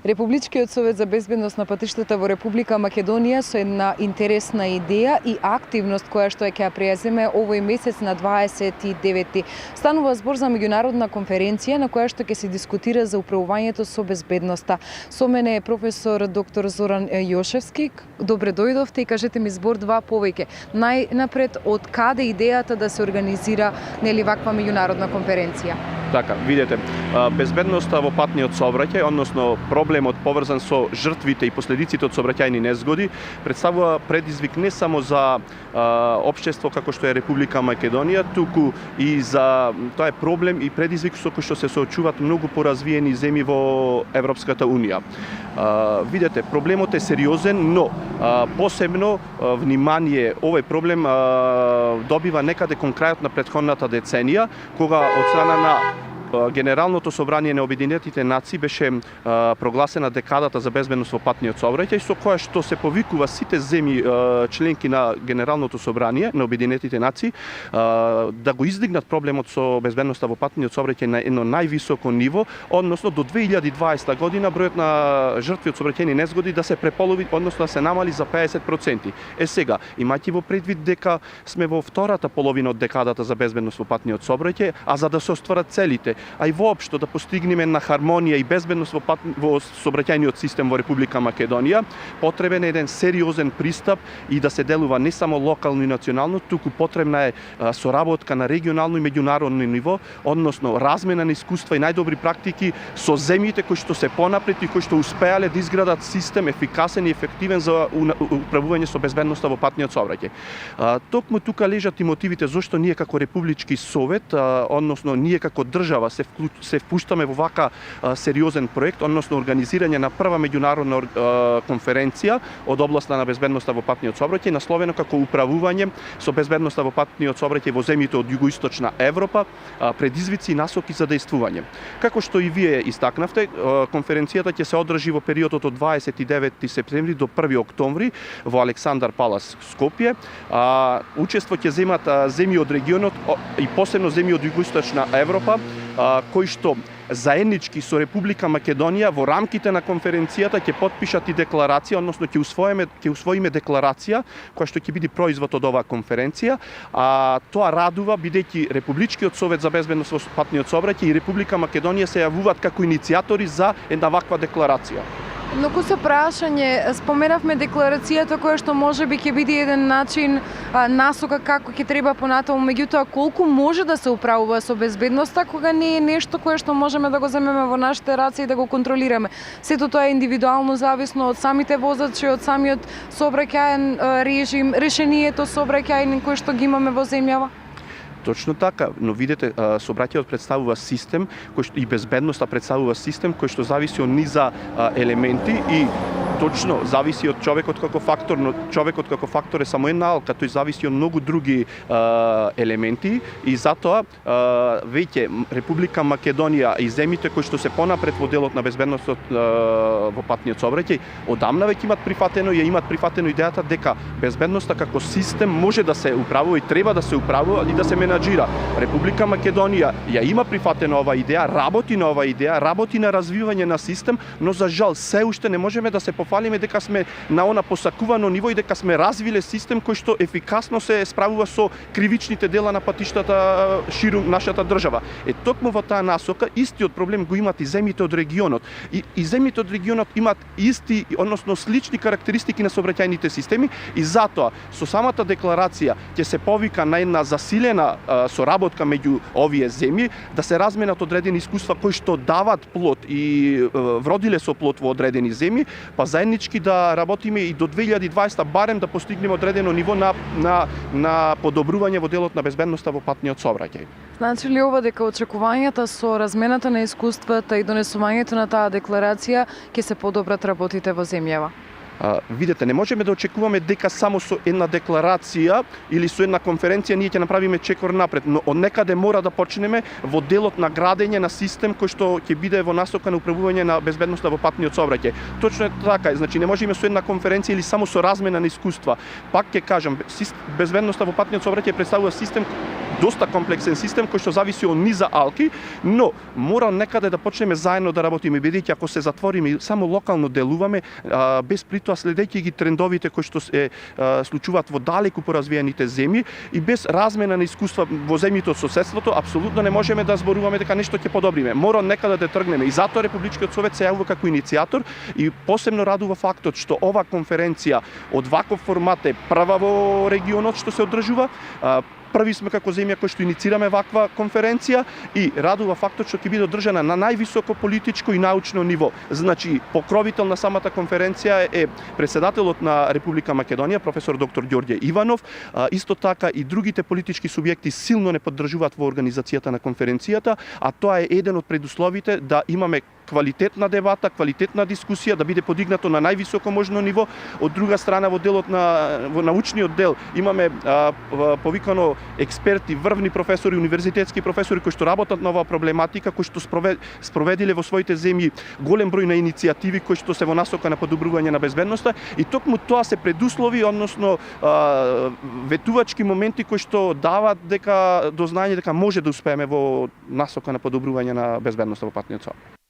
Републичкиот совет за безбедност на патиштата во Република Македонија со една интересна идеја и активност која што ќе ја преземе овој месец на 29. Станува збор за меѓународна конференција на која што ќе се дискутира за управувањето со безбедноста. Со мене е професор доктор Зоран Јошевски. Добре дојдовте и кажете ми збор два повеќе. Најнапред, од каде идејата да се организира ваква меѓународна конференција? Така, видете, безбедноста во патниот сообраќај, односно проблемот поврзан со жртвите и последиците од сообраќајни незгоди, представува предизвик не само за општество како што е Република Македонија, туку и за тоа е проблем и предизвик со кој што се соочуваат многу поразвиени земји во Европската Унија. Видете, проблемот е сериозен, но посебно внимание овој проблем добива некаде кон крајот на претходната деценија, кога од страна на Генералното собрание на Обединетите нации беше прогласена декадата за безбедност во патниот сообраќај, со која што се повикува сите земји членки на Генералното собрание на Обединетите нации да го издигнат проблемот со безбедноста во патниот сообраќај на едно највисоко ниво, односно до 2020 година бројот на жртви од сообраќајни незгоди да се преполови, односно да се намали за 50%. Сега, имајќи во предвид дека сме во втората половина од декадата за безбедност во патниот сообраќај, а за да се остварат целите, а и воопшто да постигнеме на хармонија и безбедност во сообраќајниот систем во Република Македонија, потребен е еден сериозен пристап и да се делува не само локално и национално, туку потребна е соработка на регионално и меѓународно ниво, односно размена на искуства и најдобри практики со земјите кои што се понапред и кои што успеале да изградат систем ефикасен и ефективен за управување со безбедноста во патниот сообраќај. Токму тука лежат и мотивите зошто ние како Републички совет, односно ние како држава се впуштаме во вака сериозен проект, односно организирање на прва меѓународна конференција од областа на безбедноста во патниот сообраќај, насловено како управување со безбедноста во патниот сообраќај во земјите од југоисточна Европа, предизвици и насоки за дејствување. Како што и вие истакнавте, конференцијата ќе се одржи во периодот од 29 септември до 1 октомври во Александар Палас, Скопје. Учество ќе земат земји од регионот и посебно земји од југоисточна Европа, кои што заеднички со Република Македонија во рамките на конференцијата ќе потпишат и декларација, односно ќе усвоиме декларација која што ќе биде производ од оваа конференција. Тоа радува бидејќи Републичкиот совет за безбедност во патниот сообраќај и Република Македонија се јавуваат како иницијатори за една ваква декларација. Многу се прашање, споменавме декларацијата која што можеби ќе биде еден начин, насока како ќе треба понатаму, меѓутоа колку може да се управува со безбедноста кога не е нешто кое што можеме да го земеме во нашите раце и да го контролираме. Сето тоа е индивидуално зависно од самите возачи, од самиот сообраќаен режим, решението сообраќајни кои што ги имаме во земјава. Точно така, но видите, сообраќајот представува систем и безбедноста представува систем кој што зависи од низа елементи и точно зависи од човекот како фактор, но човекот како фактор е само една алка, тој зависи од многу други елементи и затоа веќе Република Македонија и земјите кои што се понапред во делот на безбедноста во патниот сообраќај одамна веќе имат прифатено идејата дека безбедноста како систем може да се управува и треба да се управува и да се менаџира. Република Македонија ја има прифатена оваа идеја, работи на оваа идеја, работи на развивање на систем, но за жал се уште не можеме да се пофалиме дека сме на она посакувано ниво и дека сме развиле систем кој што ефикасно се справува со кривичните дела на патиштата ширум нашата држава. Токму во таа насока истиот проблем го имат и земјите од регионот. И земјите од регионот имат исти, односно слични карактеристики на сообраќајните системи и затоа со самата декларација ќе се повика на една засилена соработка меѓу овие земји, да се разменат одредени искуства кои што дават плод и вродиле со плод во одредени земји, па заеднички да работиме и до 2020 барем да постигнеме одредено ниво на подобрување во делот на безбедноста во патниот сообраќај. Значи ли ова дека очекувањата со размената на искуствата и донесувањето на таа декларација ќе се подобрат работите во земјава? Видете, не можеме да очекуваме дека само со една декларација или со една конференција ние ќе направиме чекор напред, но од некаде мора да почнеме во делот на градење на систем кој што ќе биде во насока на управување на безбедноста во патниот сообраќај. Точно е така, значи не можеме со една конференција или само со размена на искуства. Пак ќе кажам, безбедноста во патниот сообраќај представува систем доста комплексен систем кој што зависи од низа алки, но мора некаде да почнеме заедно да работиме, бидејќи ако се затвориме и само локално делуваме, без притоа следејќи ги трендовите кои што се случуваат во далеку поразвиените земји и без размена на искуства во земјите од соседството, апсолутно не можеме да зборуваме дека нешто ќе подобриме. Мора некаде да тргнеме и затоа Републичкиот совет се јавува како иницијатор и посебно радува фактот што ова конференција од ваков формат е прва во регионот што се одржува. Први сме како земја кои што иницираме ваква конференција и радува фактот што ќе биде одржана на највисоко политичко и научно ниво. Значи, покровител на самата конференција е претседателот на Република Македонија, професор доктор Ѓорѓе Иванов. Исто така и другите политички субјекти силно не поддржуваат во организацијата на конференцијата, а тоа е еден од предусловите да имаме квалитетна дебата, квалитетна дискусија, да биде подигнато на највисоко можно ниво. Од друга страна, во делот во научниот дел имаме повикано експерти, врвни професори, универзитетски професори кои што работат на оваа проблематика, кои што спроведиле во своите земји голем број на иницијативи кои што се во насока на подобрување на безбедноста и токму тоа се предуслови, односно ветувачки моменти кои што даваат дека до знаење дека може да успееме во насока на подобрување на безбедноста во патниот сообраќај.